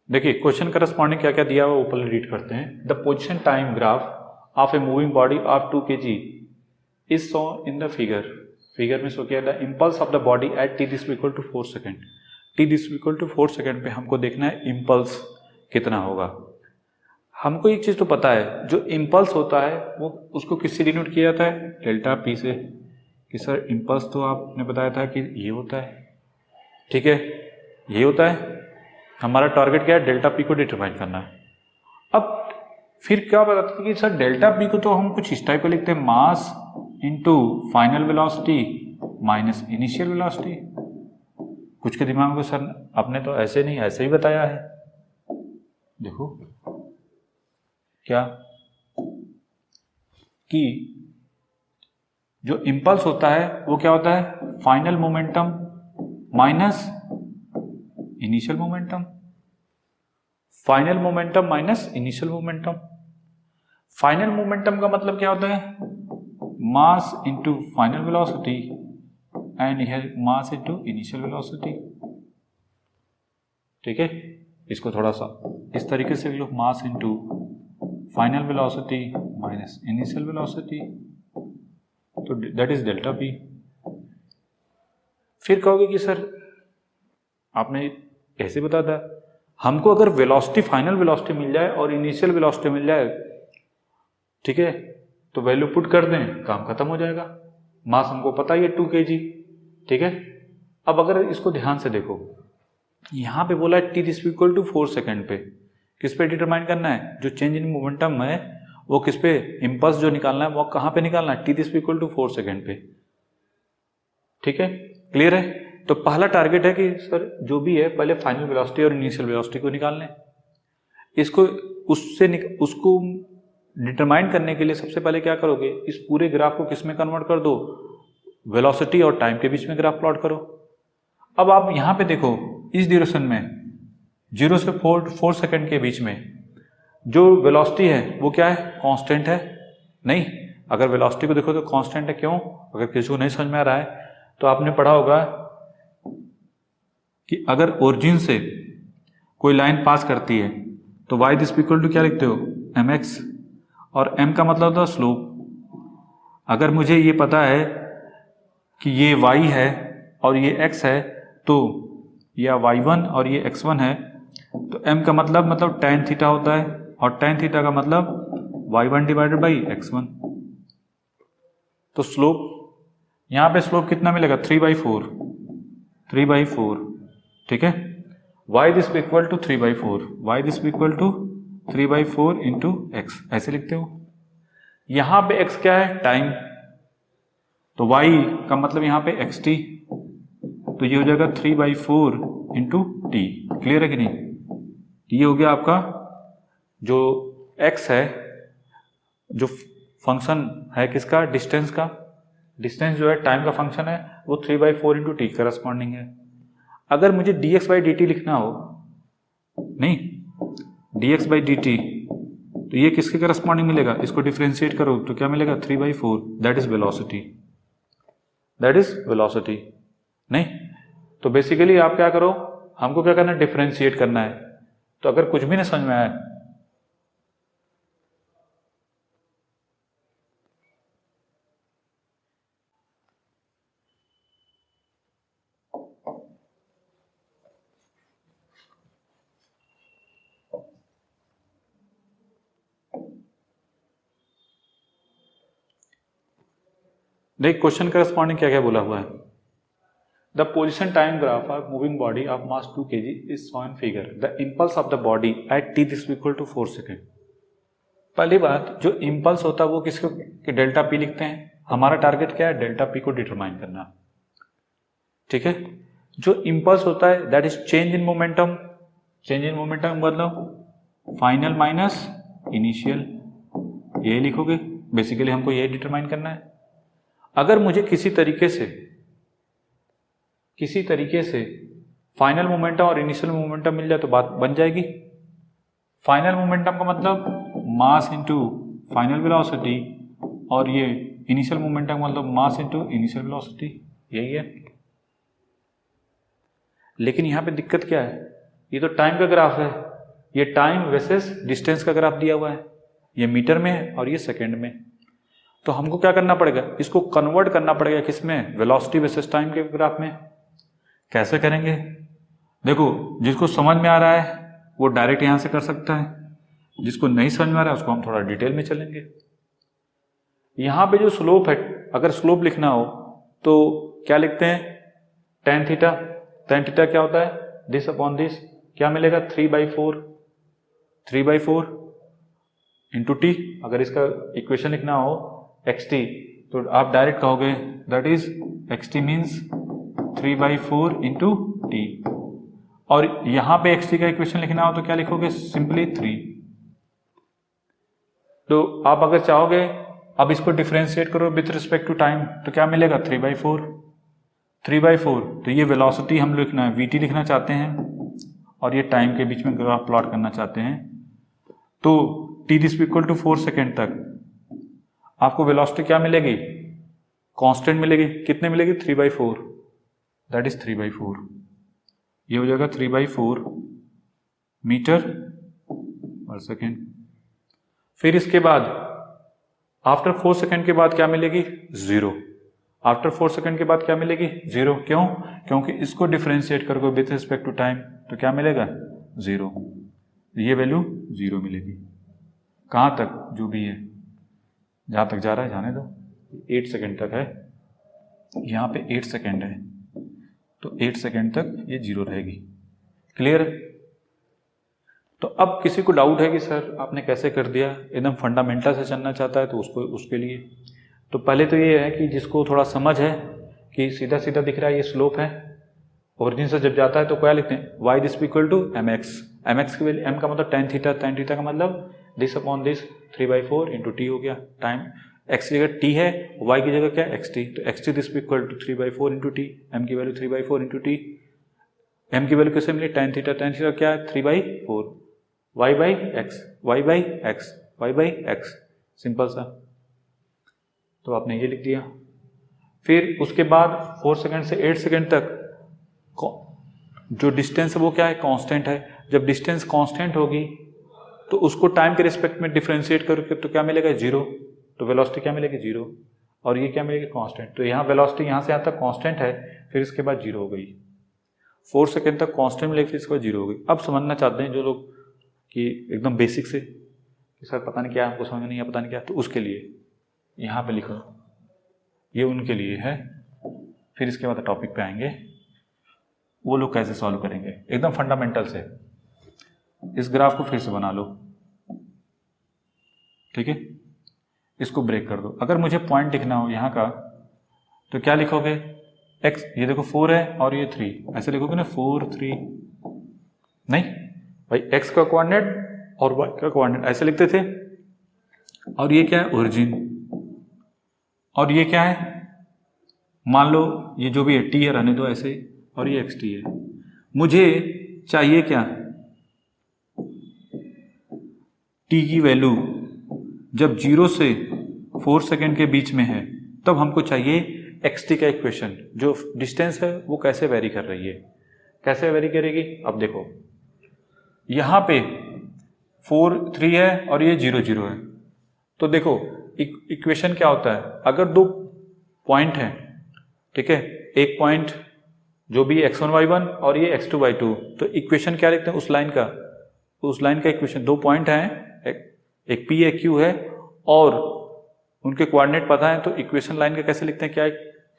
देखिए question corresponding क्या क्या दिया हुआ ऊपर रीड करते हैं। The position time graph of a moving body of 2 kg is show in the figure. Figure में शो किया the impulse of the body at t this equal to 4 second. t this equal to 4 second पे हमको देखना है impulse कितना होगा। हमको एक चीज तो पता है, जो इम्पल्स होता है वो उसको किससे डिनोट किया जाता है? डेल्टा पी से। कि सर इम्पल्स तो आपने बताया था कि ये होता है, ठीक है, ये होता है। हमारा टारगेट क्या है? डेल्टा पी को डिटरमाइन करना है। अब फिर क्या बताते हैं कि सर डेल्टा पी को तो हम कुछ इस टाइप का लिखते हैं, मास into final velocity minus initial velocity. कुछ के दिमाग में सर आपने तो ऐसे नहीं ऐसे ही बताया है। देखो क्या कि जो इम्पल्स होता है वो क्या होता है? Final momentum minus initial momentum. Final momentum minus initial momentum. Final momentum का मतलब क्या होता है? Mass into final velocity and here mass into initial velocity. ठीक है, इसको थोड़ा सा इस तरीके से लिख लो, mass into final velocity minus initial velocity, तो दैट इज डेल्टा पी। फिर कहोगे कि सर आपने कैसे बता था? हमको अगर वेलोसिटी फाइनल वेलोसिटी मिल जाए और इनिशियल वेलोसिटी मिल जाए, ठीक है, तो वैल्यू पुट कर दें, काम खत्म हो जाएगा। मास हमको पता ही है 2 kg, ठीक है। अब अगर इसको ध्यान से देखो, यहां पे बोला है t this equal to 4 second पे, किस पे डिटरमाइन करना है? जो चेंज इन मोमेंटम है वो किस पे, इम्पल्स जो निकालना है वो कहां पे निकालना है? t this equal to 4 second पे, ठीक है, क्लियर है। तो पहला टारगेट है कि सर जो भी है पहले फाइनल वेलोसिटी और इनिशियल वेलोसिटी को निकाल लें। इसको उसको डिटरमाइन करने के लिए सबसे पहले क्या करोगे? इस पूरे ग्राफ को किस में कन्वर्ट कर दो? वेलोसिटी और टाइम के बीच में ग्राफ प्लॉट करो। अब आप यहां पे देखो, इस ड्यूरेशन में 0 से 4 सेकेंड के बीच में जो वेलोसिटी है वो क्या है? कांस्टेंट है? नहीं। अगर वेलोसिटी को देखो तो कांस्टेंट है। क्यों? अगर किसी को नहीं समझ में आ रहा है तो आपने पढ़ा होगा कि अगर ओरिजिन से कोई लाइन पास करती है तो y दिस इक्वल टू क्या लिखते हो? mx, और m का मतलब होता है स्लोप। अगर मुझे ये पता है कि ये y है और ये x है, तो या y1 और ये x1 है, तो m का मतलब tan थीटा होता है, और tan थीटा का मतलब y1 डिवाइडेड बाई x1। तो स्लोप, यहां पे स्लोप कितना मिलेगा? 3/4, 3/4, ठीक है। y this equal to 3/4, y this equal to 3/4 into x, ऐसे लिखते हो। यहां पे x क्या है? टाइम, तो y का मतलब यहां पे xt, तो ये हो जाएगा 3/4 इंटू टी। क्लियर है कि नहीं? ये हो गया आपका जो x है, जो फंक्शन है किसका? डिस्टेंस का। डिस्टेंस जो है टाइम का फंक्शन है, वो 3/4 इंटू टी करस्पॉन्डिंग है। अगर मुझे dx/dt लिखना हो, नहीं, dx/dt, तो ये किसके करस्पॉन्डिंग मिलेगा? इसको डिफरेंशिएट करो तो क्या मिलेगा? 3/4, that is velocity, that is velocity. नहीं, तो बेसिकली आप क्या करो, हमको क्या करना है? डिफरेंशिएट करना है। तो अगर कुछ भी नहीं समझ में आया, देख क्वेश्चन करस्पॉन्डिंग क्या क्या बोला हुआ है। The position time graph of moving body of mass 2 kg is show in figure. The impulse of the body at t this equal to 4 second. पहली बात, जो इम्पल्स होता है वो किसको कि डेल्टा पी लिखते हैं। हमारा टारगेट क्या है? डेल्टा पी को डिटरमाइन करना, ठीक है। जो इम्पल्स होता है that is change in momentum. Change in momentum मतलब फाइनल माइनस इनिशियल, ये लिखोगे। बेसिकली हमको ये डिटरमाइन करना है। अगर मुझे किसी तरीके से फाइनल मोमेंटम और इनिशियल मोमेंटम मिल जाए तो बात बन जाएगी। फाइनल मोमेंटम का मतलब मास इनटू फाइनल वेलोसिटी, और ये इनिशियल मोमेंटम मतलब मास इनटू इनिशियल वेलोसिटी, यही है। लेकिन यहां पे दिक्कत क्या है? ये तो टाइम का ग्राफ है, ये टाइम वर्सेस डिस्टेंस का ग्राफ दिया हुआ है, ये मीटर में है और ये सेकेंड में। तो हमको क्या करना पड़ेगा, इसको कन्वर्ट करना पड़ेगा किसमें, वेलोसिटी वर्सेस टाइम के ग्राफ में। कैसे करेंगे, देखो जिसको समझ में आ रहा है वो डायरेक्ट यहां से कर सकता है, जिसको नहीं समझ में आ रहा है उसको हम थोड़ा डिटेल में चलेंगे। यहां पे जो स्लोप है, अगर स्लोप लिखना हो तो क्या लिखते हैं, टेन थीटा। टेन थीटा क्या होता है, दिस अपॉन दिस, क्या मिलेगा 3/4 इंटू टी। अगर इसका इक्वेशन लिखना हो xt तो आप डायरेक्ट कहोगे that is xt means 3/4 into T. और यहां पे xt का इक्वेशन लिखना हो तो क्या लिखोगे, सिंपली 3। तो आप अगर चाहोगे अब इसको डिफरेंशिएट करो विथ रिस्पेक्ट टू टाइम तो क्या मिलेगा 3/4। तो ये वेलोसिटी हम लिखना है, vt लिखना चाहते हैं और ये टाइम के बीच में ग्राफ प्लॉट करना चाहते हैं। तो t this equal to 4 second तक आपको वेलोसिटी क्या मिलेगी, कांस्टेंट मिलेगी। कितने मिलेगी, 3/4, दैट इज 3/4। ये हो जाएगा 3/4 मीटर पर सेकेंड। फिर इसके बाद आफ्टर 4 सेकेंड के बाद क्या मिलेगी, 0। आफ्टर 4 सेकेंड के बाद क्या मिलेगी, 0। क्यों, क्योंकि इसको डिफरेंशिएट करोगे विथ रिस्पेक्ट टू टाइम तो क्या मिलेगा, 0। ये वैल्यू 0 मिलेगी। कहाँ तक, जो भी है, जहाँ तक जा रहा है जाने दो। 8 सेकेंड तक है, यहाँ पे 8 सेकेंड है तो 8 सेकेंड तक ये 0 रहेगी। क्लियर। तो अब किसी को डाउट है कि सर आपने कैसे कर दिया, एकदम फंडामेंटल से चलना चाहता है तो उसके लिए तो पहले तो ये है कि जिसको थोड़ा समझ है कि सीधा सीधा दिख रहा है ये स्लोप है, ओरिजिन से जब जाता है तो क्या लिखते हैं, y this equal to mx। mx की वैल्यू, m का मतलब tan थीटा, tan थीटा का मतलब this upon this 3/4 into t हो गया। टाइम x की जगह t है, y की जगह क्या है, xt। तो xt this equal to 3/4 into t, m की वैल्यू 3/4 इंटू टी। m की वैल्यू कैसे मिली, tan थीटा क्या है 3/4, y/x, सिंपल सा। तो आपने ये लिख दिया। फिर उसके बाद 4 सेकेंड से 8 सेकेंड तक जो डिस्टेंस है वो क्या है, कांस्टेंट है। जब डिस्टेंस कांस्टेंट होगी तो उसको टाइम के रिस्पेक्ट में डिफरेंशिएट करके तो क्या मिलेगा, 0। तो वेलोसिटी क्या मिलेगी, 0। और ये क्या मिलेगी, कांस्टेंट। तो यहाँ वेलोसिटी यहाँ से यहाँ तक कांस्टेंट है, फिर इसके बाद 0 हो गई। 4 सेकेंड तक कांस्टेंट मिलेगी, फिर इसके बाद 0 हो गई। अब समझना चाहते हैं जो लोग कि एकदम बेसिक से कि सर पता नहीं क्या, हमको समझ नहीं है, पता नहीं क्या, तो उसके लिए यहाँ पे लिखो, ये उनके लिए है। फिर इसके बाद टॉपिक पे आएंगे, वो लोग कैसे सॉल्व करेंगे एकदम फंडामेंटल से। इस ग्राफ को फिर से बना लो, ठीक है। इसको ब्रेक कर दो। अगर मुझे पॉइंट लिखना हो यहाँ का तो क्या लिखोगे, x, ये देखो 4 है और ये 3, ऐसे लिखोगे ना 4 3, नहीं भाई x का कोऑर्डिनेट और y का कोऑर्डिनेट ऐसे लिखते थे। और ये क्या है, ओरिजिन। और ये क्या है, मान लो ये जो भी है t है, रहने दो ऐसे, और ये xt है। मुझे चाहिए क्या, t की वैल्यू जब 0 से 4 सेकेंड के बीच में है तब हमको चाहिए xt का इक्वेशन। जो डिस्टेंस है वो कैसे वेरी कर रही है, कैसे वेरी करेगी। अब देखो यहाँ पे 4 3 है और ये 0 0 है। तो देखो इक्वेशन क्या होता है, अगर दो पॉइंट हैं, ठीक है, एक पॉइंट जो भी x1 y1 और ये x2 y2, तो इक्वेशन क्या लिखते हैं उस लाइन का, उस लाइन का इक्वेशन। दो पॉइंट हैं, एक p एक q है और उनके कोऑर्डिनेट पता है, तो इक्वेशन लाइन का कैसे लिखते हैं, क्या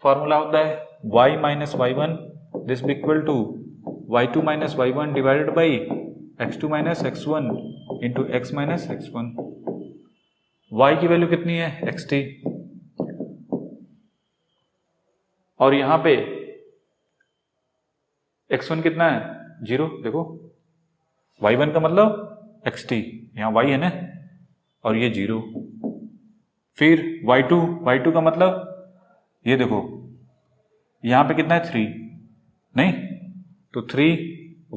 फॉर्मूला होता है, y minus y1 this equal to y2 minus y1 divided by x2 minus x1 into x minus x1। y की वैल्यू कितनी है, xt, और यहां पे x1 कितना है, 0। देखो y1 का मतलब xt, यहाँ y है ना, और ये 0। फिर y2 का मतलब ये देखो यहाँ पे कितना है, 3, नहीं तो 3,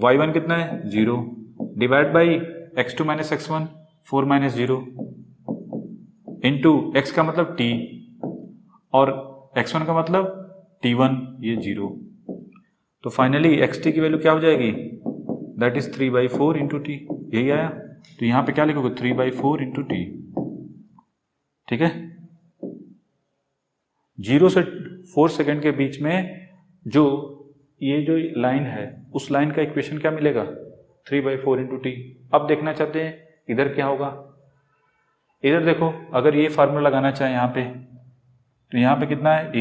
y1 कितना है, 0 divide by x2 minus x1 4 minus 0 into x का मतलब t और x1 का मतलब t1, ये 0। तो फाइनली xt की वैल्यू क्या हो जाएगी, दैट इज 3/4 इंटू टी। यही आया। तो यहाँ पे क्या लिखोगे 3/4 इंटू टी। ठीक है, 0 से 4 सेकेंड के बीच में जो ये जो लाइन है उस लाइन का इक्वेशन क्या मिलेगा 3/4 इंटू टी। अब देखना चाहते हैं इधर क्या होगा। इधर देखो, अगर ये फार्मूला लगाना चाहे यहाँ पे, तो यहाँ पे कितना है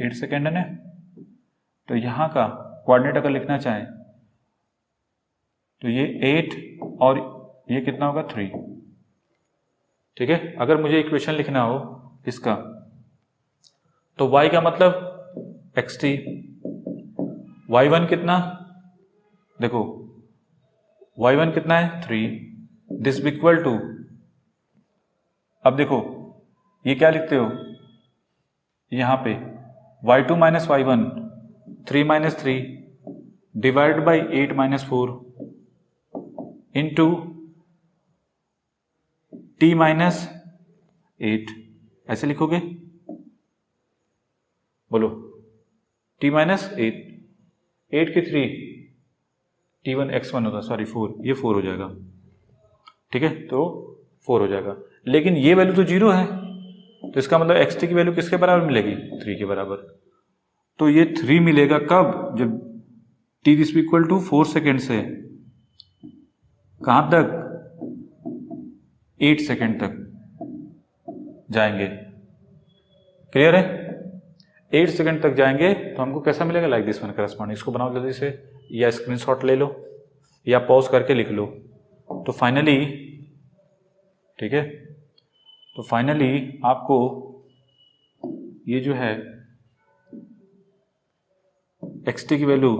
8 सेकेंड है ना। तो यहाँ का कोऑर्डिनेट अगर लिखना चाहें तो ये 8 और ये कितना होगा 3। ठीक है, अगर मुझे इक्वेशन लिखना हो इसका, तो y का मतलब xt, y1 कितना, देखो y1 कितना है 3, दिस इक्वल टू, अब देखो ये क्या लिखते हो यहां पे y2 minus y1 3 minus 3 divide by 8 minus 4 into t minus 8, ऐसे लिखोगे, बोलो t माइनस 8 के 3 t1 x1 होगा, सॉरी 4, ये 4 हो जाएगा। ठीक है, तो 4 हो जाएगा, लेकिन ये वैल्यू तो 0 है, तो इसका मतलब xt की वैल्यू किसके बराबर मिलेगी 3 के बराबर। तो ये 3 मिलेगा कब, जब t this equal to 4 second से कहां तक 8 सेकेंड तक जाएंगे। क्लियर है, 8 सेकेंड तक जाएंगे तो हमको कैसा मिलेगा लाइक दिस वन करस्पॉन्डिंग। इसको बनाओ जल्दी से, या स्क्रीनशॉट ले लो या पॉज करके लिख लो। तो फाइनली, ठीक है, तो फाइनली आपको ये जो है xt की वैल्यू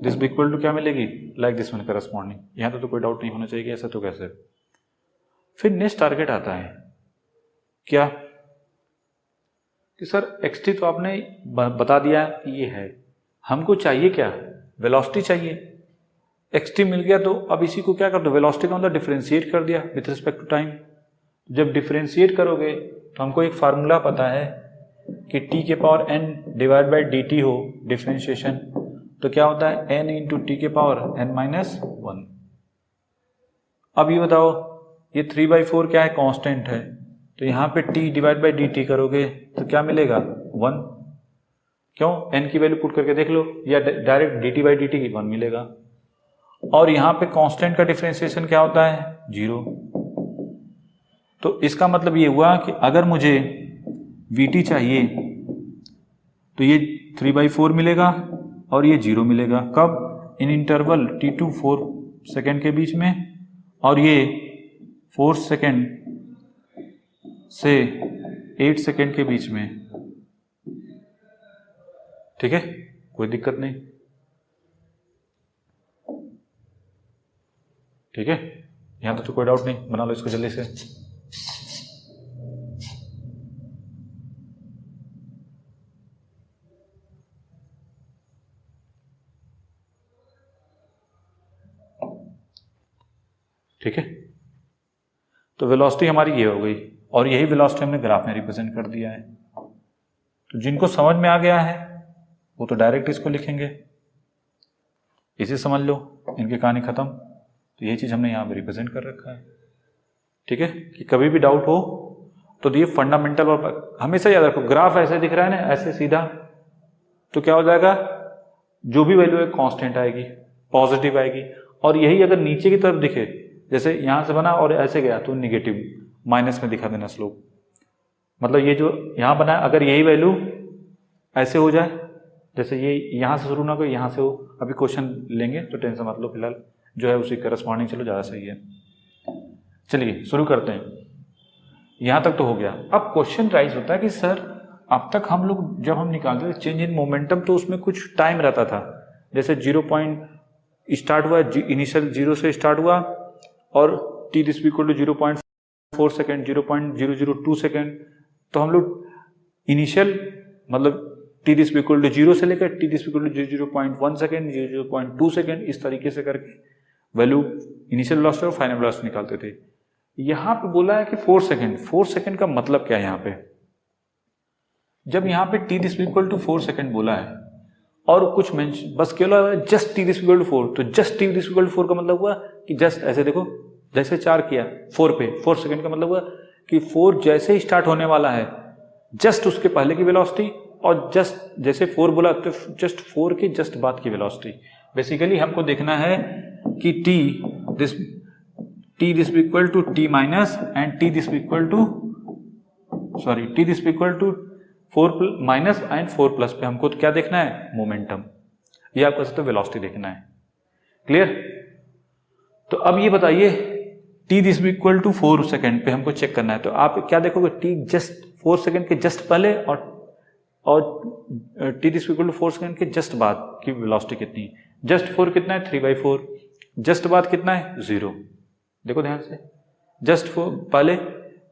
दिस इक्वल टू क्या मिलेगी लाइक दिस वन करस्पॉन्डिंग। यहां तो कोई डाउट नहीं होना चाहिए, ऐसा तो कैसे। फिर नेक्स्ट टारगेट आता है क्या कि सर xt तो आपने बता दिया कि ये है, हमको चाहिए क्या, वेलोसिटी चाहिए। xt मिल गया, तो अब इसी को क्या कर दो, वेलोसिटी का मतलब डिफरेंशिएट कर दिया विथ रिस्पेक्ट टू टाइम। जब डिफरेंशिएट करोगे तो हमको एक फार्मूला पता है कि t के power n divide by dt हो डिफरेंशिएशन, तो क्या होता है n इंटू टी के पावर n माइनस 1। अब ये बताओ, ये 3/4 क्या है, कांस्टेंट है, तो यहाँ पे t डिवाइड बाई dt करोगे तो क्या मिलेगा 1। क्यों, n की वैल्यू पुट करके देख लो, या डायरेक्ट dt बाई dt की 1 मिलेगा। और यहाँ पे कांस्टेंट का डिफरेंशिएशन क्या होता है 0। तो इसका मतलब ये हुआ कि अगर मुझे vt चाहिए तो ये 3/4 मिलेगा और ये 0 मिलेगा। कब, इन इंटरवल t2 4 सेकेंड के बीच में, और ये 4 सेकेंड से 8 सेकेंड के बीच में। ठीक है, कोई दिक्कत नहीं। ठीक है, यहां तो कोई डाउट नहीं, बना लो इसको जल्दी से। ठीक है, तो वेलोसिटी हमारी ये हो गई, और यही वेलोसिटी हमने ग्राफ में रिप्रेजेंट कर दिया है। तो जिनको समझ में आ गया है वो तो डायरेक्ट इसको लिखेंगे, इसे समझ लो, इनकी कहानी खत्म। तो ये चीज हमने यहाँ पे रिप्रेजेंट कर रखा है। ठीक है, कि कभी भी डाउट हो तो ये फंडामेंटल, और हमेशा याद रखो ग्राफ ऐसे दिख रहा है ना, ऐसे सीधा, तो क्या हो जाएगा, जो भी वैल्यू है कांस्टेंट आएगी, पॉजिटिव आएगी। और यही अगर नीचे की तरफ दिखे, जैसे यहां से बना और ऐसे गया, तो निगेटिव माइनस में दिखा देना स्लोप। मतलब ये जो यहां बना, अगर यही वैल्यू ऐसे हो जाए, जैसे ये यहां से शुरू ना हो, यहां से हो, अभी क्वेश्चन लेंगे तो टेंशन मत लो, फिलहाल जो है उसी करस्पॉन्डिंग चलो, ज़्यादा सही है। चलिए शुरू करते हैं, यहां तक तो हो गया। अब क्वेश्चन राइज होता है कि सर अब तक हम लोग जब हम निकालते थे चेंज इन मोमेंटम, तो उसमें कुछ टाइम रहता था, जैसे 0 पॉइंट स्टार्ट हुआ, इनिशियल 0 से स्टार्ट हुआ, और t this equal to 0.4 second, 0.002 second. तो हम लोग इनिशियल मतलब टी दिस इक्वल टू 0 से लेकर t this equal to 0.1 second, 0.2 second, इस तरीके से करके वैल्यू इनिशियल वेलोसिटी और फाइनल वेलोसिटी निकालते थे। यहां पे बोला है कि 4 सेकेंड। 4 सेकेंड का मतलब क्या है, यहां पे जब यहां पे t this equal to 4 second बोला है, और कुछ बस केवल जस्ट टी इक्वल टू 4, तो जस्ट टी इक्वल टू 4 का मतलब हुआ कि जस्ट ऐसे देखो, जैसे 4 किया 4 पे 4 सेकंड का मतलब हुआ कि 4 जैसे ही स्टार्ट होने वाला है जस्ट उसके पहले की वेलोसिटी, और जस्ट जैसे 4 बोला तो जस्ट 4 के जस्ट बाद की वेलोसिटी। बेसिकली हमको देखना है कि t this equal to t minus and t this equal to t this equal to 4 minus and 4 plus पे हमको तो क्या देखना है, मोमेंटम, ये आप कह सकते हो वेलोसिटी देखना है। क्लियर? तो अब ये बताइए t this equal to 4 second पे हमको चेक करना है, तो आप क्या देखोगे, टी जस्ट 4 सेकेंड के जस्ट पहले और t this equal to 4 second के जस्ट बाद की वेलोसिटी कितनी है। जस्ट 4 कितना है, 3/4, जस्ट बाद कितना है, 0। देखो ध्यान से, जस्ट 4 पहले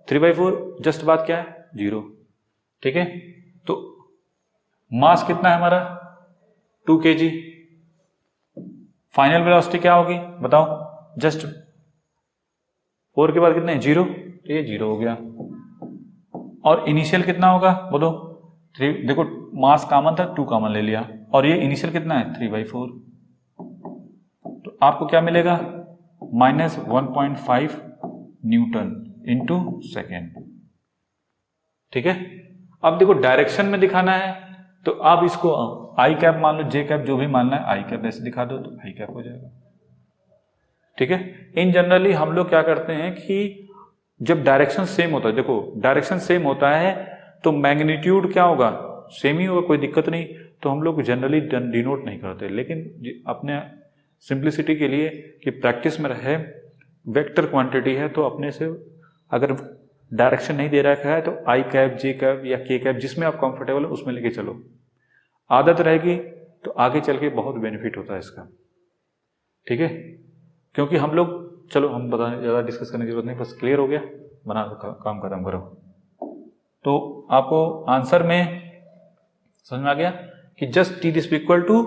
3/4, जस्ट बाद क्या है, 0। ठीक है, तो मास कितना है हमारा, 2 kg। फाइनल वेलोसिटी क्या होगी बताओ, जस्ट 4 के बाद कितना है, 0, तो ये 0 हो गया। और इनिशियल कितना होगा बोलो, 3, देखो मास कॉमन था, 2 कॉमन ले लिया, और ये इनिशियल कितना है, 3/4, तो आपको क्या मिलेगा, -1.5 न्यूटन इंटू सेकेंड। ठीक है, अब देखो डायरेक्शन में दिखाना है, तो आप इसको आई कैप मान लो, जे कैप जो भी मानना है, आई कैप ऐसे दिखा दो तो आई कैप हो जाएगा। ठीक है, इन जनरली हम लोग क्या करते हैं कि जब डायरेक्शन सेम होता है, देखो डायरेक्शन सेम होता है तो मैग्नीट्यूड क्या होगा, सेम ही होगा, कोई दिक्कत नहीं, तो हम लोग जनरली डिनोट नहीं करते, लेकिन अपने सिंप्लिसिटी के लिए कि प्रैक्टिस में रहे, वेक्टर क्वांटिटी है तो अपने से अगर डायरेक्शन नहीं दे रखा है तो आई कैप, जे कैप या के कैप जिसमें आप कंफर्टेबल हो उसमें लेके चलो, आदत रहेगी तो आगे चल के बहुत बेनिफिट होता है इसका। ठीक है, क्योंकि हम लोग, चलो हम बताने ज़्यादा डिस्कस करने की जरूरत नहीं, बस क्लियर हो गया, बना काम खत्म करो। तो आपको आंसर में समझ में आ गया कि just t this equal to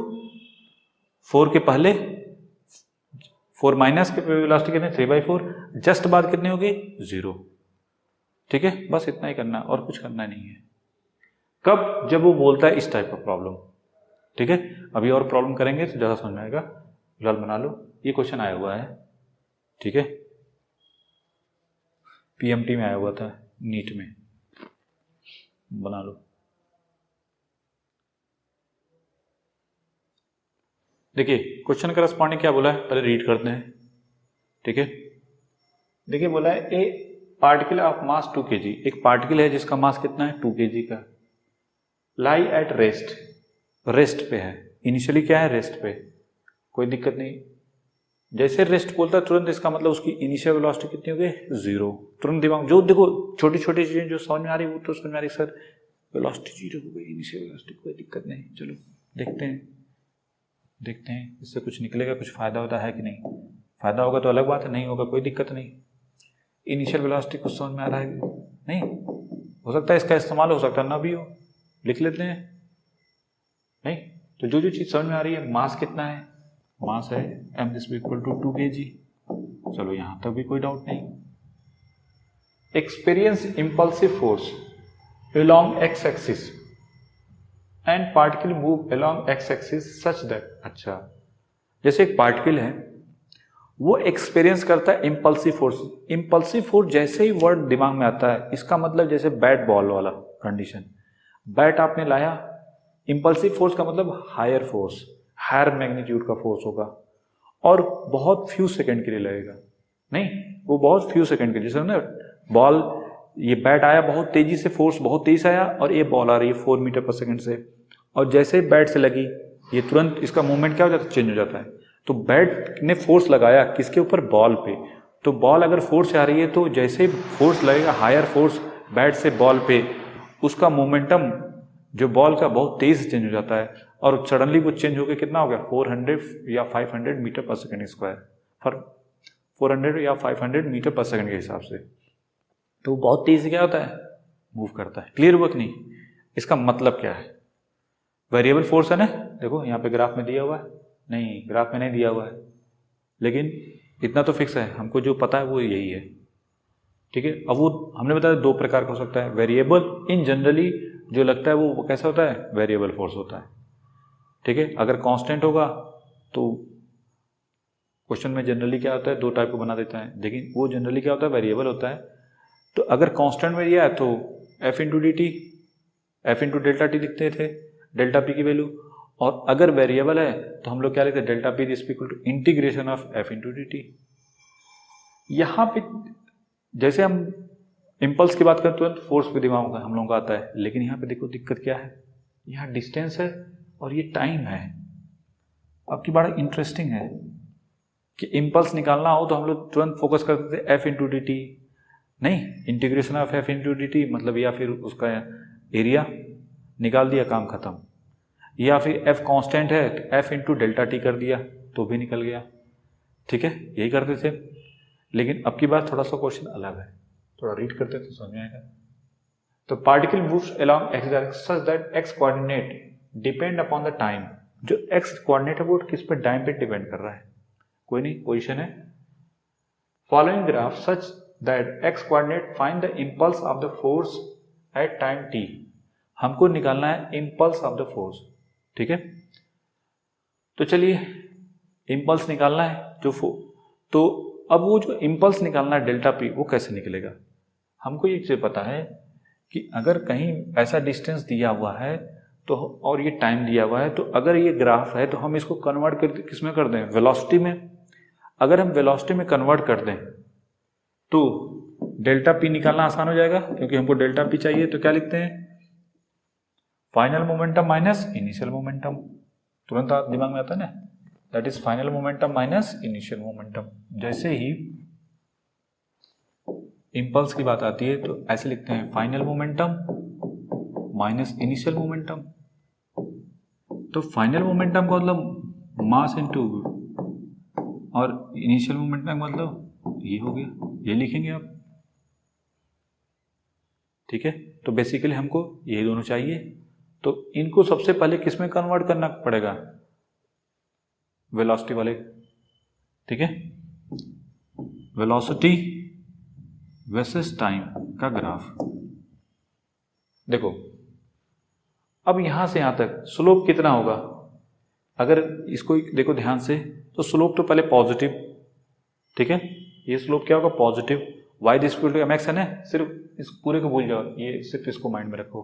4 के पहले 4 माइनस के वेलोसिटी कितने, 3/4, जस्ट बाद कितने होगी, 0। ठीक है, बस इतना ही करना और कुछ करना नहीं है। कब, जब वो बोलता है इस टाइप का प्रॉब्लम। ठीक है, अभी और प्रॉब्लम करेंगे तो ज़्यादा समझ में आएगा, फिलहाल बना लो, ये क्वेश्चन आया हुआ है। ठीक है, पीएमटी में आया हुआ था, नीट में, बना लो। देखिए क्वेश्चन का रेस्पॉन्डिंग क्या बोला है, पहले रीड करते हैं। ठीक है, देखिए बोला है ए पार्टिकल ऑफ मास 2 kg, एक पार्टिकल है जिसका मास कितना है, 2 kg का, लाई एट रेस्ट, रेस्ट पे है, इनिशियली क्या है, रेस्ट पे, कोई दिक्कत नहीं, जैसे रेस्ट बोलता है तुरंत इसका मतलब उसकी इनिशियल वेलोसिटी कितनी हो गई, 0। तुरंत दिमाग जो देखो छोटी छोटी चीजें जो समझ में आ रही है वो तो समझ में आ रही, सर वेलोसिटी 0 हो गई, इनिशियल वेलोसिटी, कोई दिक्कत नहीं, चलो देखते हैं इससे कुछ निकलेगा, कुछ फायदा होता है कि नहीं, फायदा होगा तो अलग बात है, नहीं होगा कोई दिक्कत नहीं। इनिशियल वेलोसिटी कुछ समझ में आ रहा है नहीं, हो सकता है इसका इस्तेमाल हो सकता है ना भी हो, लिख लेते हैं। नहीं तो जो चीज समझ में आ रही है, मास कितना है, मास है m this equal to 2 kg, चलो यहां तक भी कोई डाउट नहीं। Experience impulsive force along x axis and particle move along x axis such that, अच्छा जैसे एक पार्टिकल है वो एक्सपीरियंस करता है इंपल्सिव फोर्स। इंपल्सिव फोर्स जैसे ही वर्ड दिमाग में आता है, इसका मतलब जैसे बैट बॉल वाला कंडीशन, बैट आपने लाया, इंपल्सिव फोर्स का मतलब हायर फोर्स, हायर मैग्नीट्यूड का फोर्स होगा और बहुत फ्यू सेकंड के लिए लगेगा, नहीं वो बहुत फ्यू सेकंड के लिए, जैसे ना बॉल, ये बैट आया बहुत तेजी से, फोर्स बहुत तेज आया और ये बॉल आ रही है 4 मीटर पर सेकंड से, और जैसे ही बैट से लगी ये तुरंत इसका मूवमेंट क्या हो जाता है, चेंज हो जाता है। तो बैट ने फोर्स लगाया किसके ऊपर, बॉल पे, तो बॉल अगर फोर्स से आ रही है तो जैसे फोर्स लगेगा हायर फोर्स बैट से बॉल पे, उसका मोमेंटम जो बॉल का बहुत तेज से चेंज हो जाता है और सडनली वो चेंज होकर कितना हो गया, 400 या 500 मीटर पर सेकंड स्क्वायर, फॉर 400 या 500 मीटर पर सेकंड के हिसाब से, तो बहुत तेज से क्या होता है, मूव करता है। क्लियर हुआ कि नहीं? इसका मतलब क्या है, वेरिएबल फोर्स है ना, देखो यहाँ पे ग्राफ में दिया हुआ है, नहीं ग्राफ में नहीं दिया हुआ है, लेकिन इतना तो फिक्स है, हमको जो पता है वो यही है। ठीक है, अब वो हमने बताया 2 प्रकार का हो सकता है, वेरिएबल इन जनरली जो लगता है वो कैसा होता है, वेरिएबल फोर्स होता है। ठीक है। अगर कांस्टेंट होगा तो क्वेश्चन में जनरली क्या होता है, दो टाइप को बना देता है, लेकिन वो जनरली क्या होता है, वेरिएबल होता है। तो अगर कांस्टेंट में दिया है तो F into d T, F into delta T लिखते थे, डेल्टा पी की वैल्यू। और अगर वेरिएबल है तो हम लोग क्या लिखते हैं, delta p is equal to integration of f into d t. यहाँ पे जैसे हम इम्पल्स की बात करते हैं तो फोर्स पे दिमाग में हम लोगों का आता है, लेकिन यहाँ पे देखो दिक्कत क्या है, यहाँ डिस्टेंस है और ये टाइम है। अब की बड़ा इंटरेस्टिंग है कि इम्पल्स निकालना हो तो हम लोग तुरंत फोकस करते थे एफ इंटू डी टी, नहीं, integration of f into d T मतलब या फिर उसका एरिया निकाल दिया, काम खत्म। या फिर एफ कांस्टेंट है तो एफ इंटू डेल्टा टी कर दिया तो भी निकल गया, ठीक है, यही करते थे। लेकिन अब की बात थोड़ा सा क्वेश्चन अलग है, थोड़ा रीड करते तो समझ आएगा। तो particle moves along x direction such that x coordinate depend upon the time. जो एक्स कोऑर्डिनेट है वो किस पे, टाइम पे डिपेंड कर रहा है। कोई नहीं, पोजीशन है। Following graph such that x coordinate find the impulse of the force at time T. हमको निकालना है इंपल्स ऑफ द फोर्स, ठीक है। तो चलिए इंपल्स निकालना है जो तो अब वो जो इंपल्स निकालना है डेल्टा पी, वो कैसे निकलेगा। हमको ये चीज पता है कि अगर कहीं ऐसा डिस्टेंस दिया हुआ है तो और ये टाइम दिया हुआ है, तो अगर ये ग्राफ है तो हम इसको कन्वर्ट कर किस में कर दें, वेलोसिटी में। अगर हम वेलोसिटी में कन्वर्ट कर दें तो डेल्टा पी निकालना आसान हो जाएगा, क्योंकि हमको डेल्टा पी चाहिए। तो क्या लिखते हैं, final momentum minus initial momentum. तुरंत दिमाग में आता है ना, that is final momentum minus initial momentum. जैसे ही इंपल्स की बात आती है तो ऐसे लिखते हैं, final momentum minus initial momentum. तो फाइनल मोमेंटम का मतलब मास इनटू, और इनिशियल मोमेंटम का मतलब ये हो गया, ये लिखेंगे आप, ठीक है। तो बेसिकली हमको यही दोनों चाहिए। तो इनको सबसे पहले किस में कन्वर्ट करना पड़ेगा, वेलोसिटी वाले, ठीक है। वेलोसिटी वर्सेस टाइम का ग्राफ। देखो अब यहां से यहां तक स्लोप कितना होगा, अगर इसको देखो ध्यान से, तो स्लोप तो पहले पॉजिटिव, ठीक है। ये स्लोप क्या होगा, positive. Y is equal to m x है ना, सिर्फ इस पूरे को भूल जाओ, ये सिर्फ इसको माइंड में रखो।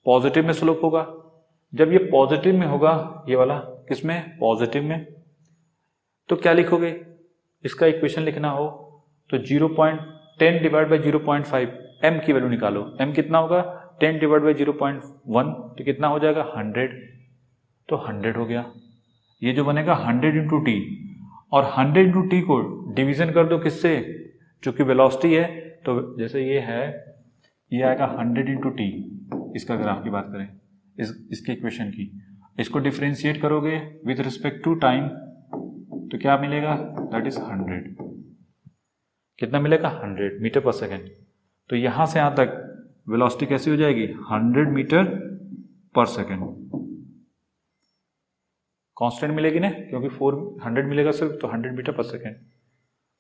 पॉजिटिव में स्लोप होगा। जब ये पॉजिटिव में होगा, ये वाला किसमें, पॉजिटिव में, तो क्या लिखोगे, इसका इक्वेशन लिखना हो तो 0.10 डिवाइड बाई 0.5, एम की वैल्यू निकालो। एम कितना होगा, 10 डिवाइड बाई 0.1, तो कितना हो जाएगा 100, तो 100 हो गया। ये जो बनेगा 100 इंटू टी, और 100 इंटू टी को डिवीजन कर दो किससे, चूंकि वेलोसिटी है तो जैसे ये है, ये आएगा 100 इंटू टी। इसका ग्राफ की बात करें, इसके इक्वेशन की, इसको डिफ्रेंशिएट करोगे विथ रिस्पेक्ट टू टाइम तो क्या मिलेगा, दैट इज 100। कितना मिलेगा, 100 मीटर पर सेकेंड। तो यहां से यहां तक वेलोसिटी कैसी हो जाएगी, 100 मीटर पर सेकेंड। कांस्टेंट मिलेगी ना, क्योंकि 400 मिलेगा सिर्फ, तो 100 मीटर पर सेकेंड।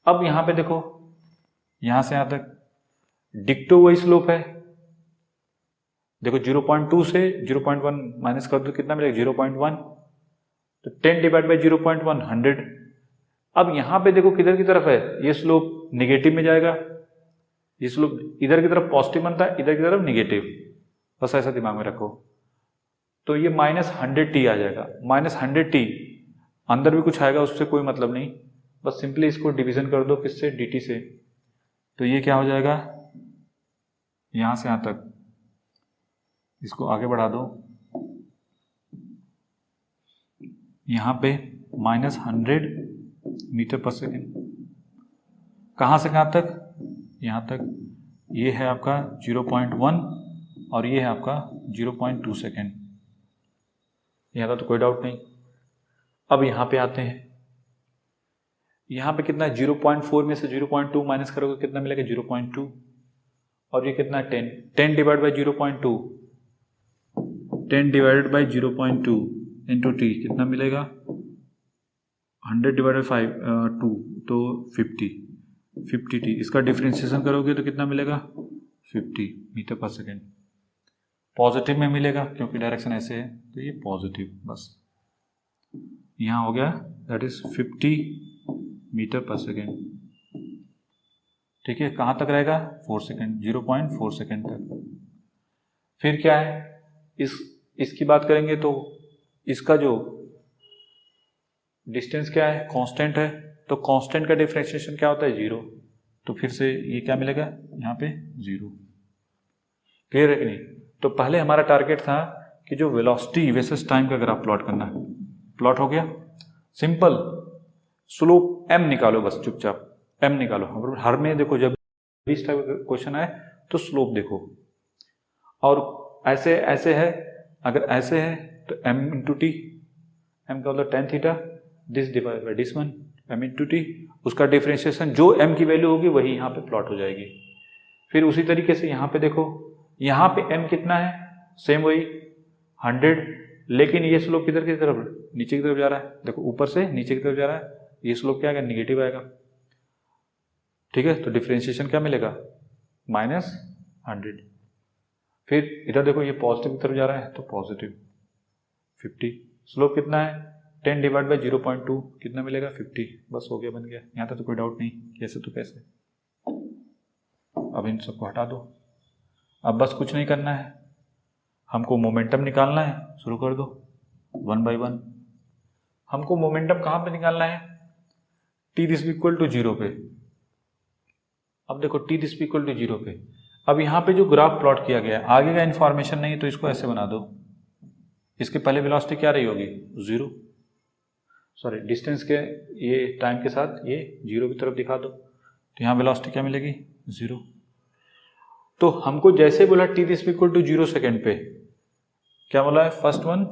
अब यहां पे देखो, यहां से यहां तक डिक्टो वही स्लोप है। देखो 0.2 से 0.1 माइनस कर दो, कितना मिलेगा 0.1, तो 10 डिवाइड बाई 0.1 100। अब यहां पे देखो किधर की तरफ है, ये स्लोप निगेटिव में जाएगा, ये स्लोप इधर की तरफ पॉजिटिव बनता है, इधर की तरफ निगेटिव, बस ऐसा दिमाग में रखो। तो ये -100t आ जाएगा। -100t अंदर भी कुछ आएगा, उससे कोई मतलब नहीं, बस सिंपली इसको डिवीजन कर दो किससे, dt से। तो ये क्या हो जाएगा, यहां से यहां तक, इसको आगे बढ़ा दो, यहां पे -100 मीटर पर सेकेंड। कहां से कहां तक, यहां तक। ये है आपका 0.1 और ये है आपका 0.2 सेकेंड। यहां का तो कोई डाउट नहीं। अब यहां पे आते हैं, यहां पे कितना, 0.4 में से 0.2 माइनस करोगे कितना मिलेगा, 0.2, और ये कितना 10, 10 divide by 0.2, 10 divided by 0.2 into T कितना मिलेगा, 100 डिवाइडेड 2 तो 50t। इसका डिफ्रेंशिएशन करोगे तो कितना मिलेगा, 50 मीटर पर सेकेंड। पॉजिटिव में मिलेगा क्योंकि डायरेक्शन ऐसे है, तो ये पॉजिटिव, बस यहाँ हो गया दैट इज 50 मीटर पर सेकेंड। ठीक है, कहाँ तक रहेगा? 4 सेकेंड, 0.4 सेकेंड तक। फिर क्या है, इसकी बात करेंगे तो इसका जो डिस्टेंस क्या है? कांस्टेंट है, तो कांस्टेंट का डिफरेंशिएशन क्या होता है? 0। तो फिर से ये क्या मिलेगा यहाँ पे? 0। क्लियर है कि नहीं? तो पहले हमारा टारगेट था कि जो वेलोसिटी वर्सेस टाइम का ग्राफ प्लॉट करना है, प्लॉट हो गया। सिंपल, स्लोप m निकालो, बस चुपचाप m निकालो। हर में देखो जब इस टाइप का क्वेश्चन आए तो स्लोप देखो, और ऐसे ऐसे है, अगर ऐसे है तो m इंटू टी, m का मतलब tan theta, this divide by this one, m into T, उसका डिफरेंशिएशन जो m की वैल्यू होगी वही यहाँ पे प्लॉट हो जाएगी। फिर उसी तरीके से यहाँ पे देखो, यहाँ पे m कितना है? सेम वही 100, लेकिन ये स्लोप किधर की तरफ? नीचे की तरफ जा रहा है। देखो ऊपर से नीचे की तरफ जा रहा है, ये स्लोप क्या आएगा? निगेटिव आएगा। ठीक है, तो डिफरेंशिएशन क्या मिलेगा? -100। फिर इधर देखो, ये पॉजिटिव की तरफ जा रहा है तो पॉजिटिव 50। स्लोप कितना है? 10 डिवाइड बाई 0.2, कितना मिलेगा? 50। बस हो गया, बन गया। यहाँ तक तो कोई डाउट नहीं, कैसे तो कैसे। अब इन सबको हटा दो। अब बस कुछ नहीं करना है, हमको मोमेंटम निकालना है। शुरू कर दो 1 बाई 1। हमको मोमेंटम कहाँ पे निकालना है? t दिस इक्वल टू 0 पे। अब देखो t दिस इक्वल टू 0 पे, अब यहाँ पे जो ग्राफ प्लॉट किया गया है, आगे का इन्फॉर्मेशन नहीं है तो इसको ऐसे बना दो। इसके पहले वेलोसिटी क्या रही होगी? 0, सॉरी डिस्टेंस के ये टाइम के साथ ये 0 की तरफ दिखा दो, तो यहाँ वेलोसिटी क्या मिलेगी? 0। तो हमको जैसे बोला t this equal to 0 second पे, क्या बोला है? First one,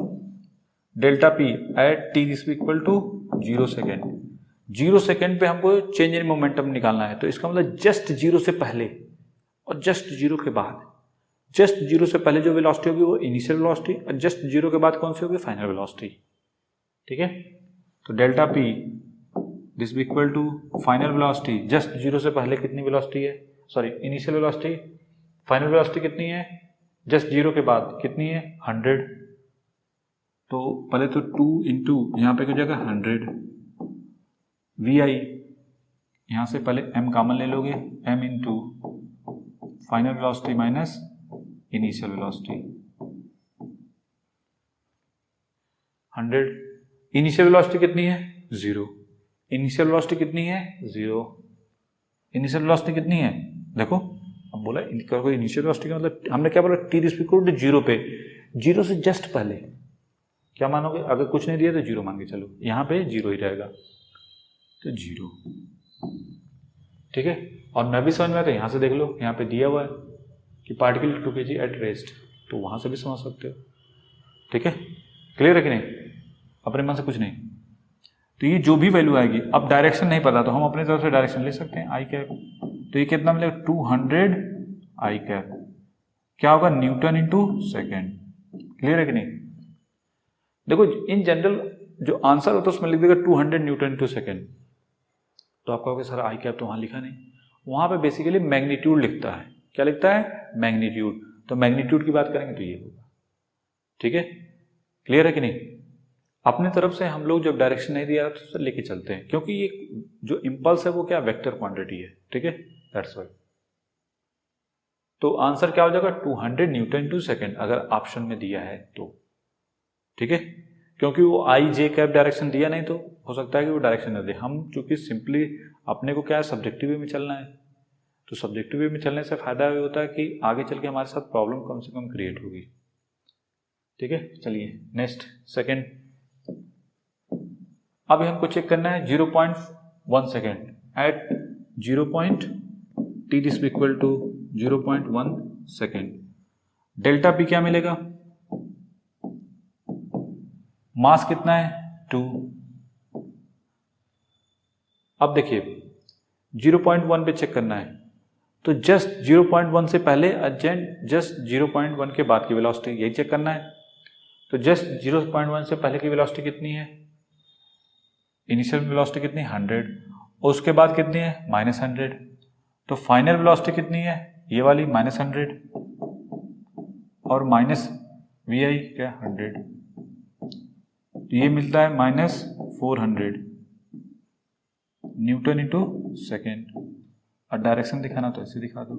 delta p at t this equal to 0 second. 0 second पे हमको चेंज इन मोमेंटम निकालना है, तो इसका मतलब जस्ट 0 से पहले और जस्ट 0 के बाद। जस्ट 0 से पहले जो वेलोसिटी होगी वो इनिशियल वेलोसिटी, और जस्ट 0 के बाद कौन सी होगी? Final velocity. ठीक है, तो delta p this equal to final velocity, just 0 से पहले कितनी वेलोसिटी है? Sorry initial velocity, final velocity कितनी है? जस्ट 0 के बाद कितनी है? 100। तो पहले तो 2 इंटू यहाँ पे हो जाएगा 100 vi, यहाँ से पहले m कॉमन ले लोगे, m into final velocity minus initial velocity 100। Initial velocity कितनी है? 0। इनिशियल वेलोसिटी कितनी है? 0। इनिशियल वेलोसिटी कितनी है? देखो, अब बोला इनिशियल वेलोसिटी का मतलब हमने क्या बोला? t दिस इक्वल टू 0 पे, 0 से जस्ट पहले क्या मानोगे? अगर कुछ नहीं दिया तो 0 मान के चलो, यहाँ पे 0 ही रहेगा, तो 0। ठीक है, और मैं भी समझ में आता है, यहाँ से देख लो, यहाँ पे दिया हुआ है कि पार्टिकल 2 kg एट रेस्ट, तो वहाँ से भी समझ सकते हो। ठीक है, क्लियर है कि नहीं? अपने मन से कुछ नहीं। तो ये जो भी वैल्यू आएगी, अब डायरेक्शन नहीं पता तो हम अपनी तरफ से डायरेक्शन ले सकते हैं, आई कैप। तो ये कितना मिलेगा? 200 आई कैप। क्या होगा? Newton into second. क्लियर है कि नहीं? देखो इन जनरल जो आंसर होता है उसमें लिख देगा 200 न्यूटन इंटू सेकेंड, तो आप कहोगे सर आई कैप तो वहाँ लिखा नहीं। वहाँ पे बेसिकली मैग्नीट्यूड लिखता है। क्या लिखता है? मैग्नीट्यूड। तो मैग्नीट्यूड की बात करेंगे तो ये होगा। ठीक है, क्लियर है कि नहीं? अपने तरफ से हम लोग जब डायरेक्शन नहीं दिया तो लेके चलते हैं, क्योंकि ये जो इम्पल्स है वो क्या? वेक्टर क्वांटिटी है। ठीक है, दैट्स व्हाई। तो आंसर क्या हो जाएगा? 200 न्यूटन टू सेकेंड, अगर ऑप्शन में दिया है तो। ठीक है, क्योंकि वो आई जे कैप डायरेक्शन दिया नहीं तो हो सकता है कि वो डायरेक्शन न दे। हम चूंकि सिंपली अपने को क्या है, सब्जेक्टिव वे में चलना है, तो सब्जेक्टिव वे में चलने से फायदा ये होता है कि आगे चल के हमारे साथ प्रॉब्लम कम से कम क्रिएट होगी। ठीक है, चलिए नेक्स्ट सेकेंड। अब हमको चेक करना है 0.1 second at 0. t this equal to 0.1 second. Delta p क्या मिलेगा? मास कितना है? 2। अब देखिए 0.1 पे चेक करना है, तो जस्ट 0.1 से पहले जस्ट 0.1 के बाद की वेलोसिटी, यही चेक करना है। तो जस्ट 0.1 से पहले की वेलोसिटी कितनी है? इनिशियल वेलोसिटी कितनी? 100। और उसके बाद कितनी है? -100। तो फाइनल वेलोसिटी कितनी है? ये वाली -100 और माइनस vi क्या? 100। तो ये मिलता है -400 न्यूटन इंटू सेकेंड। और डायरेक्शन दिखाना तो ऐसे दिखा दो,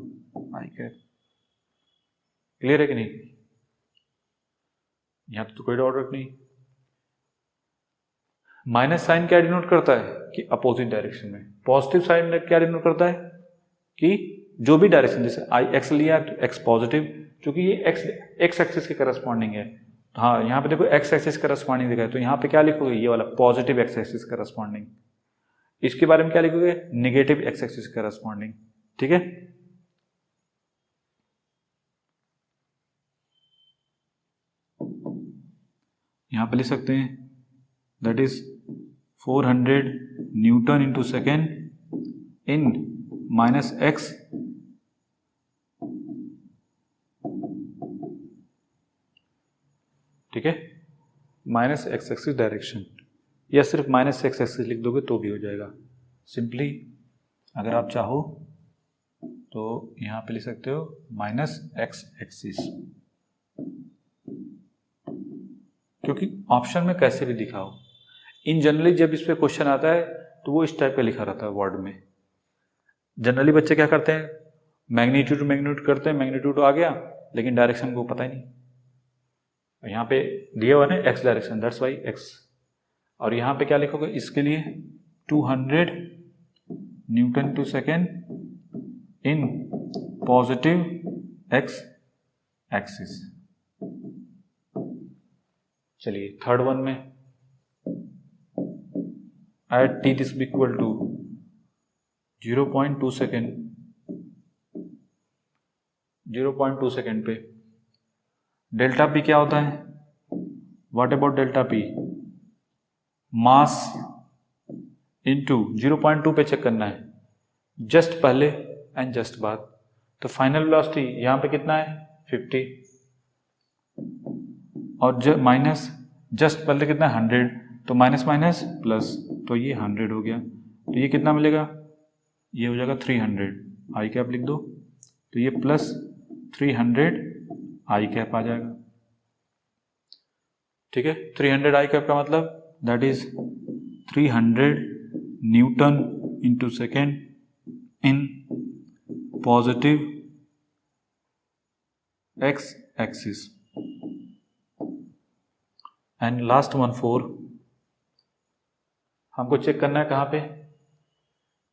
आई कैप। क्लियर है कि नहीं? यहां तो कोई डाउट नहीं। माइनस साइन क्या डिनोट करता है कि अपोजिट डायरेक्शन में। पॉजिटिव साइन क्या डिनोट करता है कि जो भी डायरेक्शन, जैसे आई एक्स लिया तो एक्स पॉजिटिव, क्योंकि ये एक्स एक्सिस के करस्पॉन्डिंग है। हाँ, यहाँ पे देखो एक्स एक्सिस करस्पॉन्डिंग दिखा है, तो यहाँ पे क्या लिखोगे, ये वाला पॉजिटिव एक्स एक्सिस करस्पॉन्डिंग। इसके बारे में क्या लिखोगे, निगेटिव एक्स एक्सिस करस्पॉन्डिंग। ठीक है, यहां पे लिख सकते हैं that is 400 Newton into second in -x ठीक है, -x एक्सिस डायरेक्शन, या सिर्फ -x एक्सिस लिख दोगे तो भी हो जाएगा। सिंपली अगर आप चाहो तो यहां पे लिख सकते हो -x एक्सिस, क्योंकि ऑप्शन में कैसे भी दिखाओ। इन जनरली जब इस पे क्वेश्चन आता है तो वो इस टाइप का लिखा रहता है वर्ड में। जनरली बच्चे क्या करते हैं, मैग्नीट्यूड करते हैं, मैग्नीट्यूड आ गया लेकिन डायरेक्शन को पता ही नहीं। यहाँ पे दिया हुआ ना x direction, that's y x. और यहाँ पे क्या लिखोगे, इसके लिए 200 newton to second in positive x axis. चलिए थर्ड वन में, at t this equal to 0.2 second, 0.2 second पे डेल्टा पी क्या होता है, what about delta p, mass into 0.2 पे चेक करना है, जस्ट पहले एंड जस्ट बाद। तो फाइनल वेलोसिटी यहां पे कितना है 50, और माइनस जस्ट पहले कितना है 100, तो माइनस माइनस प्लस, तो ये 100 हो गया। तो ये कितना मिलेगा, ये हो जाएगा 300, आई कैप लिख दो, तो ये प्लस 300 आई कैप आ जाएगा। ठीक है, 300 आई कैप का मतलब that is 300 newton into second in positive x axis. And last one 4, हमको चेक करना है कहाँ पे,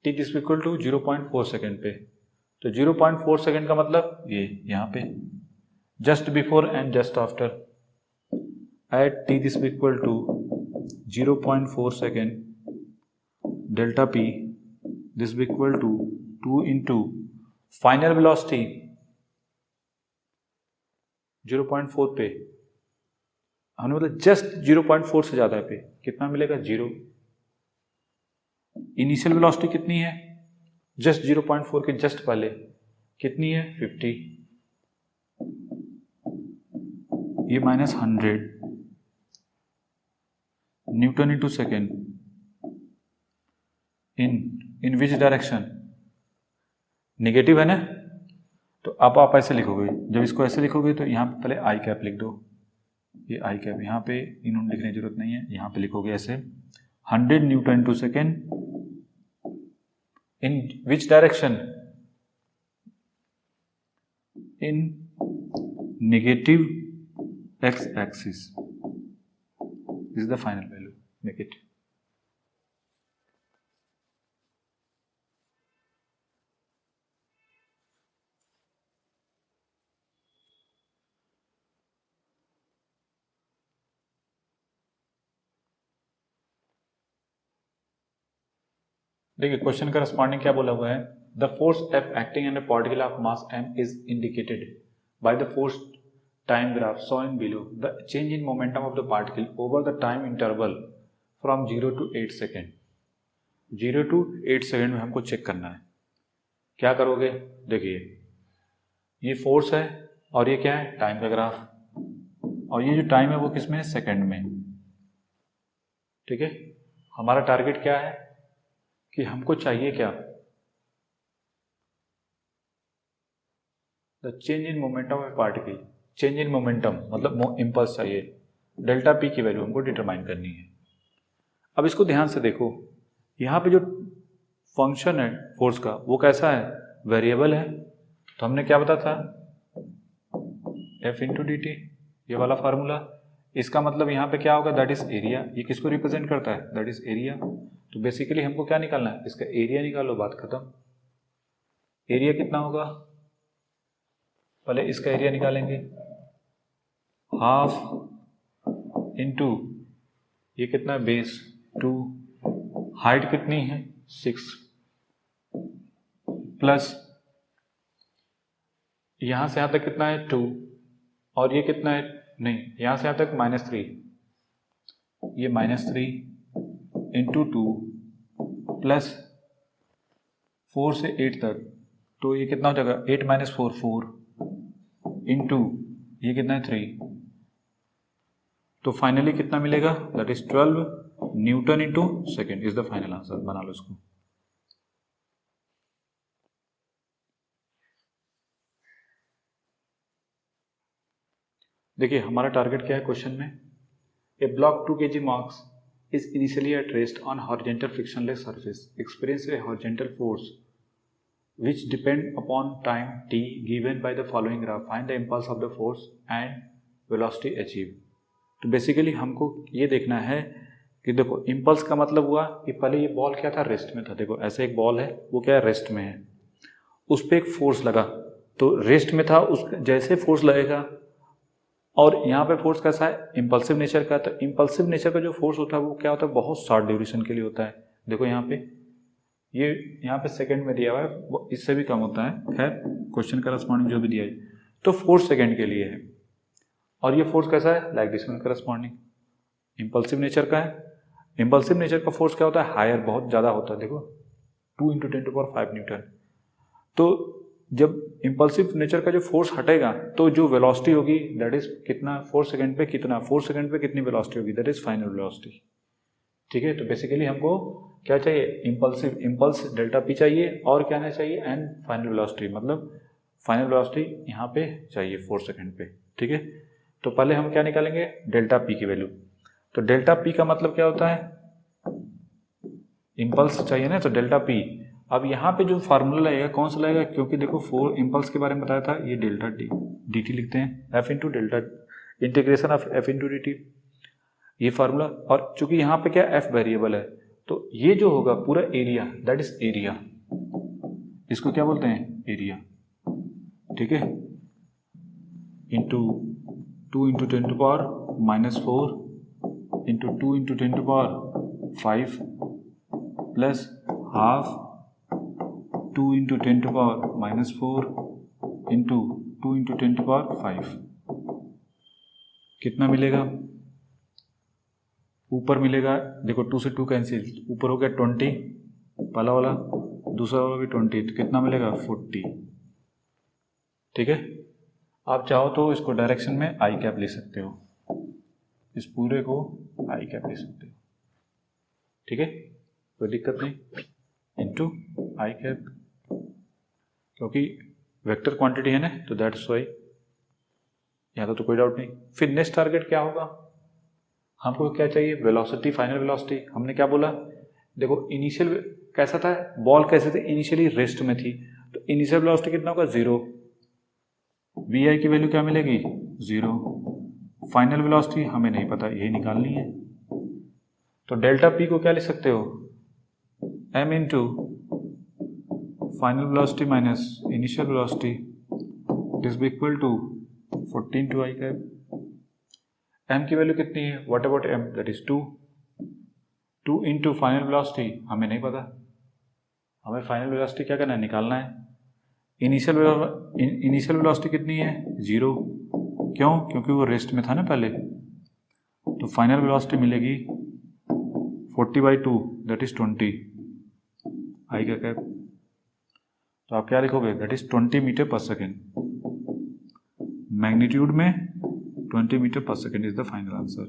t is equal to 0.4 second पे। तो 0.4 सेकेंड का मतलब ये यहाँ पे, just before and just after, at t is equal to 0.4 second delta p this equal to 2 into final velocity 0.4 पे, हमने मतलब जस्ट 0.4 से ज्यादा पे कितना मिलेगा 0। इनिशियल वेलोसिटी कितनी है, जस्ट 0.4 के जस्ट पहले कितनी है 50, ये -100 Newton into second in which direction, negative है ना। तो अब आप ऐसे लिखोगे, जब इसको ऐसे लिखोगे तो यहाँ पे पहले आई कैप लिख दो, ये आई कैप यहाँ पे इन्होंने लिखने की जरूरत नहीं है, यहाँ पे लिखोगे ऐसे 100 newton to second in which direction, in negative X axis, this is the final value negative. देखिए क्वेश्चन का रिस्पॉन्डिंग क्या बोला हुआ है, the force F acting on a particle of mass M is indicated by the force time graph shown below, the change in momentum of the particle over the time interval from 0 to 8 second. 0 to 8 second में हमको check करना है। क्या करोगे, देखिए ये force है और ये क्या है टाइम का ग्राफ, और ये जो टाइम है वो किस में है सेकेंड में। ठीक है, हमारा टारगेट क्या है कि हमको चाहिए क्या, the change in momentum of particle, change in momentum मतलब इम्पल्स चाहिए, डेल्टा पी की वैल्यू हमको डिटरमाइन करनी है। अब इसको ध्यान से देखो, यहाँ पे जो फंक्शन है फोर्स का वो कैसा है, वेरिएबल है। तो हमने क्या बताया था, F इंटू डी टी, ये वाला फार्मूला। इसका मतलब यहाँ पे क्या होगा, दैट इज एरिया। ये किसको रिप्रेजेंट करता है, दैट इज एरिया। तो बेसिकली हमको क्या निकालना है, इसका एरिया निकालो, बात खत्म। एरिया कितना होगा, पहले इसका एरिया निकालेंगे, हाफ इंटू ये कितना है, बेस 2, हाइट कितनी है 6, प्लस यहां से यहां तक कितना है 2, और ये कितना है, नहीं यहां से यहां तक -3, ये -3 इंटू 2 प्लस 4 से 8 तक, तो ये कितना हो जाएगा 8 - 4 4 इंटू ये कितना है 3, तो फाइनली कितना मिलेगा, that is 12 Newton into second is the final answer. बना लो इसको। देखिए हमारा टारगेट क्या है क्वेश्चन में, a block 2 kg marks is initially at rest on horizontal frictionless surface, experiences a horizontal force which depend upon time t given by the following graph, find the impulse of the force and velocity achieved। तो basically हमको ये देखना है कि देखो impulse का मतलब हुआ कि पहले ये बॉल क्या था, रेस्ट में था। देखो ऐसे एक बॉल है, वो क्या है, रेस्ट में है, उस पर एक फोर्स लगा, तो रेस्ट में था, उस जैसे फोर्स लगेगा, और यहाँ पे फोर्स कैसा है, इम्पल्सिव नेचर का। तो इम्पल्सिव नेचर का जो फोर्स होता है वो क्या होता है, बहुत शॉर्ट ड्यूरेशन के लिए होता है। देखो यहाँ पे ये यहाँ पे सेकंड में दिया हुआ है, इससे भी कम होता है, खैर क्वेश्चन करस्पॉन्डिंग जो भी दिया है, तो 4 सेकंड के लिए है। और ये फोर्स कैसा है, like this one corresponding, impulsive nature का है। इम्पल्सिव नेचर का फोर्स क्या होता है, हायर, बहुत ज़्यादा होता है। देखो 2 × 10⁵ न्यूटन। तो जब इम्पल्सिव नेचर का जो फोर्स हटेगा तो जो वेलोसिटी होगी दैट इज कितना, 4 सेकंड पे कितना, 4 सेकंड पे कितनी वेलोसिटी होगी, दैट इज फाइनल वेलोसिटी। ठीक है, तो बेसिकली हमको क्या चाहिए, इम्पल्स डेल्टा पी चाहिए, और क्या नहीं चाहिए, एंड फाइनल वेलोसिटी, मतलब फाइनल वेलोसिटी यहाँ पे चाहिए 4 सेकंड पे। ठीक है, तो पहले हम क्या निकालेंगे, डेल्टा पी की वैल्यू। तो डेल्टा पी का मतलब क्या होता है, इम्पल्स चाहिए ना, तो डेल्टा पी। अब यहाँ पे जो फार्मूला लगेगा कौन सा लगेगा, क्योंकि देखो 4 इम्पल्स के बारे में बताया था, ये डेल्टा डी टी लिखते हैं, F into delta, integration of f into d T, ये फार्मूला। और चूंकि यहाँ पे क्या एफ वेरिएबल है, तो ये जो होगा पूरा एरिया, दैट इज एरिया, इसको क्या बोलते हैं, एरिया। ठीक है, into 2 × 10⁻⁻⁴ into 2 × 10⁵ plus half 2 × 10⁻⁻⁴ into 2 × 10⁵, कितना मिलेगा, ऊपर मिलेगा, देखो 2 से 2 कैंसिल, ऊपर हो गया 20 पहला वाला, दूसरा वाला भी 20, तो कितना मिलेगा 40। ठीक है, आप चाहो तो इसको डायरेक्शन में आई कैप ले सकते हो, इस पूरे को आई कैप ले सकते हो। ठीक है, कोई दिक्कत नहीं, इनटू आई कैप, क्योंकि वेक्टर क्वांटिटी है ना, तो दैट्स वाई, यहाँ तो कोई डाउट नहीं। फिर नेक्स्ट टारगेट क्या होगा, हमको क्या चाहिए, वेलोसिटी, फाइनल वेलोसिटी। हमने क्या बोला, देखो इनिशियल कैसा था, बॉल कैसे थे, इनिशियली रेस्ट में थी, तो इनिशियल वेलोसिटी कितना होगा 0, वी आई की वैल्यू क्या मिलेगी 0, फाइनल वेलोसिटी हमें नहीं पता, यही निकालनी है। तो डेल्टा पी को क्या लिख सकते हो, m into final velocity minus initial velocity, this be equal to 14 × I cap. m की वैल्यू कितनी है, what about m, that is 2 into final velocity हमें नहीं पता, हमें फाइनल वेलोसिटी क्या करना है, निकालना है। इनिशियल वेलोसिटी कितनी है 0, क्यों, क्योंकि वो रेस्ट में था ना पहले, तो फाइनल वेलोसिटी मिलेगी 40/2 दैट इज 20 आई का कैप। तो आप क्या लिखोगे, दैट इज 20 मीटर/सेकेंड, मैग्नीट्यूड में 20 मीटर/सेकेंड इज द फाइनल आंसर।